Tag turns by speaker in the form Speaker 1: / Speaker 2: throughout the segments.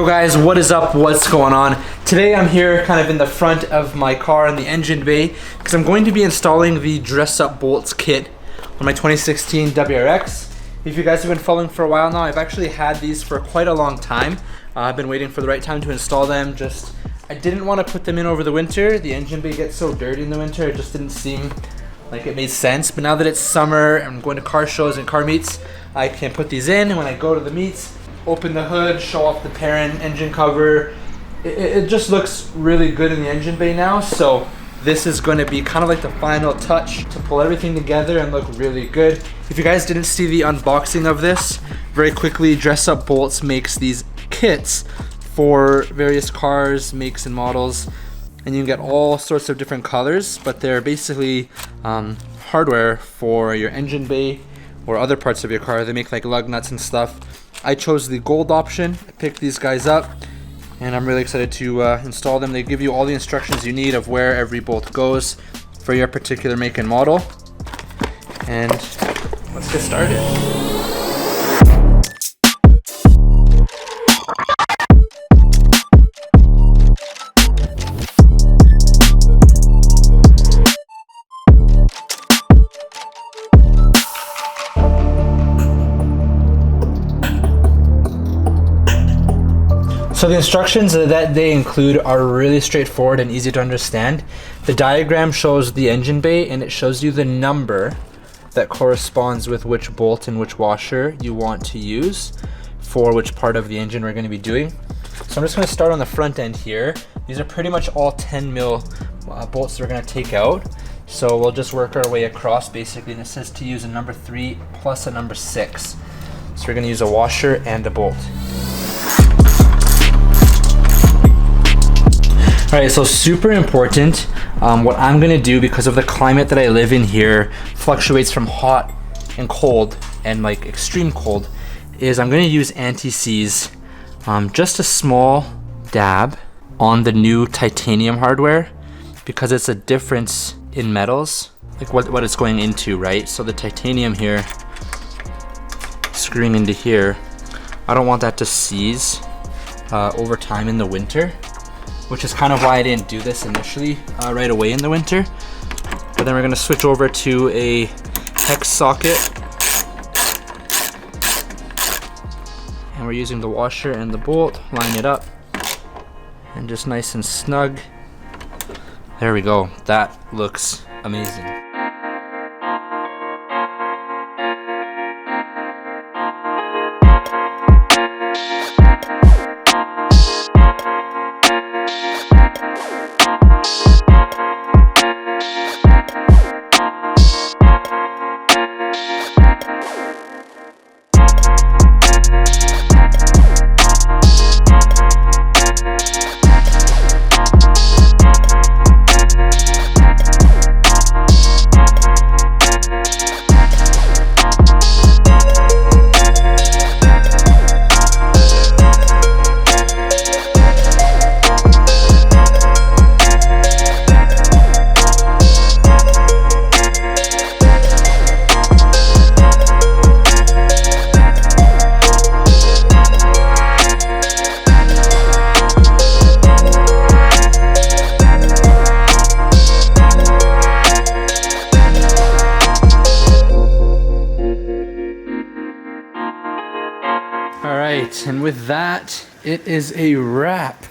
Speaker 1: Yo guys, what is up? What's going on? Today I'm here kind of in the front of my car in the engine bay because I'm going to be installing the dress up bolts kit on my 2016 WRX. If you guys have been following for a while now, I've actually had these for quite a long time. I've been waiting for the right time to install them. I didn't want to put them in over the winter. The engine bay gets so dirty in the winter, it just didn't seem like it made sense. But now that it's summer and I'm going to car shows and car meets, I can put these in, and when I go to the meets, open the hood, show off the parent engine cover. It just looks really good in the engine bay now. So this is going to be kind of like the final touch to pull everything together and look really good. If you guys didn't see the unboxing of this, very quickly, Dress Up Bolts makes these kits for various cars, makes and models, and you can get all sorts of different colors, but they're basically hardware for your engine bay or other parts of your car. They make like lug nuts and stuff. I chose the gold option. I picked these guys up and I'm really excited to install them. They give you all the instructions you need of where every bolt goes for your particular make and model. And let's get started. So the instructions that they include are really straightforward and easy to understand. The diagram shows the engine bay and it shows you the number that corresponds with which bolt and which washer you want to use for which part of the engine we're going to be doing. So I'm just going to start on the front end here. These are pretty much all 10 mil bolts that we're going to take out. So we'll just work our way across basically, and it says to use a number 3 plus a number 6. So we're going to use a washer and a bolt. Alright, so super important. What I'm gonna do, because of the climate that I live in here, fluctuates from hot and cold and like extreme cold, is I'm gonna use anti-seize, just a small dab on the new titanium hardware, because it's a difference in metals, like what it's going into, right? So the titanium here, screwing into here, I don't want that to seize over time in the winter, which is kind of why I didn't do this initially right away in the winter. But then we're gonna switch over to a hex socket. And we're using the washer and the bolt, line it up, and just nice and snug. There we go, that looks amazing. Alright, and with that, it is a wrap.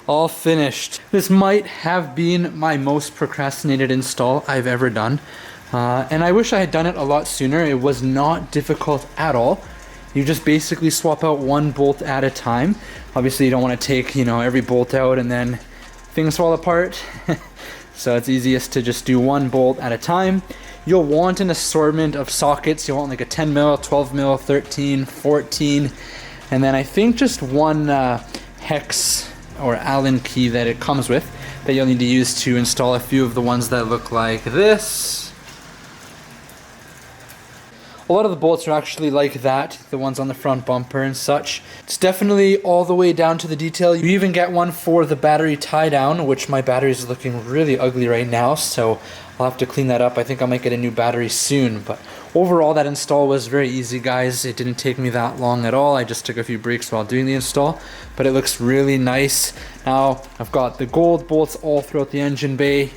Speaker 1: All finished. This might have been my most procrastinated install I've ever done. And I wish I had done it a lot sooner. It was not difficult at all. You just basically swap out one bolt at a time. Obviously you don't want to take, every bolt out and then things fall apart. So it's easiest to just do one bolt at a time. You'll want an assortment of sockets. You'll want like a 10 mil, 12 mil, 13, 14, and then I think just one hex or Allen key that it comes with that you'll need to use to install a few of the ones that look like this. A lot of the bolts are actually like that, the ones on the front bumper and such. It's definitely all the way down to the detail. You even get one for the battery tie down, which my battery is looking really ugly right now, so I'll have to clean that up. I think I might get a new battery soon, but overall that install was very easy, guys. It didn't take me that long at all. I just took a few breaks while doing the install, but it looks really nice. Now I've got the gold bolts all throughout the engine bay.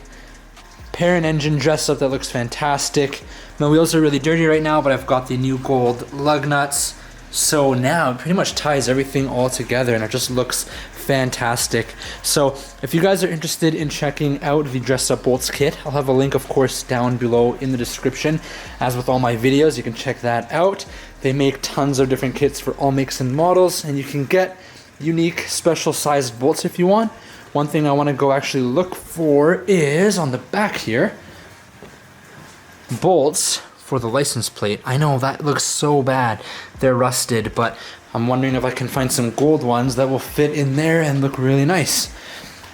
Speaker 1: Parent engine dress up that looks fantastic. My wheels are really dirty right now, but I've got the new gold lug nuts. So now it pretty much ties everything all together and it just looks fantastic. So if you guys are interested in checking out the dress up bolts kit, I'll have a link of course down below in the description. As with all my videos, you can check that out. They make tons of different kits for all makes and models, and you can get unique special sized bolts if you want. One thing I want to go actually look for is on the back here, bolts for the license plate. I know that looks so bad, they're rusted, but I'm wondering if I can find some gold ones that will fit in there and look really nice.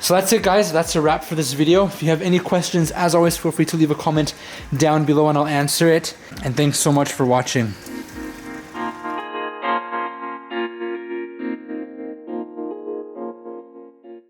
Speaker 1: So that's it, guys. That's a wrap for this video. If you have any questions, as always, feel free to leave a comment down below and I'll answer it. And thanks so much for watching.